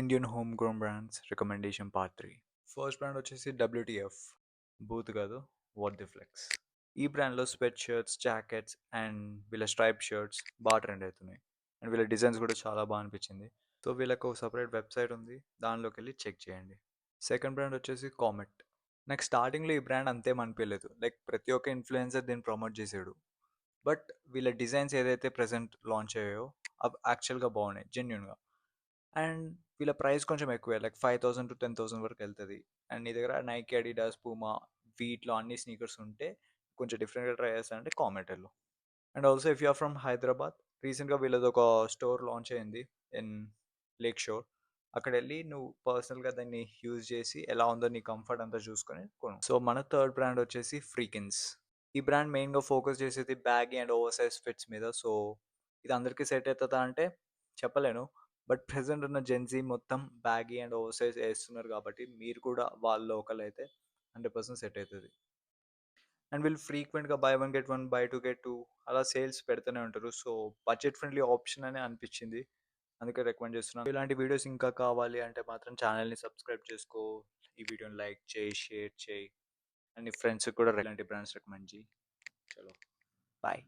Indian home grown brands recommendation part 3. First brand వచ్చేసి WTF, booth కాదు, what the flex. ఈ బ్రాండ్లో sweat shirts, jackets and వీళ్ళ stripe shirts బాగా trend అవుతున్నాయి. అండ్ వీళ్ళ డిజైన్స్ కూడా చాలా బాగా అనిపించింది. సో వీళ్ళకి ఒక సపరేట్ వెబ్సైట్ ఉంది, దానిలోకి వెళ్ళి చెక్ చేయండి. సెకండ్ బ్రాండ్ వచ్చేసి కామెట్. నాకు స్టార్టింగ్లో ఈ బ్రాండ్ అంతేం అనిపించలేదు, లైక్ ప్రతి ఒక్క ఇన్ఫ్లుయెన్సర్ దీన్ని ప్రమోట్ చేసాడు. బట్ వీళ్ళ డిజైన్స్ ఏదైతే ప్రెసెంట్ లాంచ్ అయ్యాయో అవి యాక్చువల్గా బాగున్నాయి జెన్యున్గా. అండ్ వీళ్ళ ప్రైస్ కొంచెం ఎక్కువే, లైక్ 5,000 to 10,000 వరకు వెళ్తుంది. అండ్ నీ దగ్గర నైక్, అడిడాస్, పూమా వీటిలో అన్ని స్నీకర్స్ ఉంటే కొంచెం డిఫరెంట్గా ట్రై చేస్తానంటే కామెటెల్లో. And also if you're from Hyderabad, రీసెంట్గా వీళ్ళది ఒక స్టోర్ లాంచ్ అయింది ఇన్ లేక్ షోర్. అక్కడ వెళ్ళి నువ్వు పర్సనల్గా దాన్ని యూజ్ చేసి ఎలా ఉందో నీ కంఫర్ట్ అంతా చూసుకొని కొను. సో మన థర్డ్ బ్రాండ్ వచ్చేసి ఫ్రీకిన్స్. ఈ బ్రాండ్ మెయిన్గా ఫోకస్ చేసేది baggy and over size fits మీద. సో ఇది అందరికీ సెట్ అవుతుందా అంటే చెప్పలేను. బట్ ప్రెసెంట్ ఉన్న జెన్జీ మొత్తం బ్యాగీ అండ్ ఓవర్ సైజ్ వేస్తున్నారు కాబట్టి మీరు కూడా వాళ్ళ ఒకరైతే 100% సెట్ అవుతుంది. అండ్ వీళ్ళు ఫ్రీక్వెంట్గా by one get one, by two get two అలా సేల్స్ పెడుతూనే ఉంటారు. సో బడ్జెట్ ఫ్రెండ్లీ ఆప్షన్ అని అనిపించింది, అందుకే రికమెండ్ చేస్తున్నాను. ఇలాంటి వీడియోస్ ఇంకా కావాలి అంటే మాత్రం ఛానల్ని సబ్స్క్రైబ్ చేసుకో, ఈ వీడియోని లైక్ చేయి, షేర్ చేయి, అండ్ నీ ఫ్రెండ్స్కి కూడా ఇలాంటి బ్రాండ్స్ రికమెండ్ చేయి. చలో, బాయ్.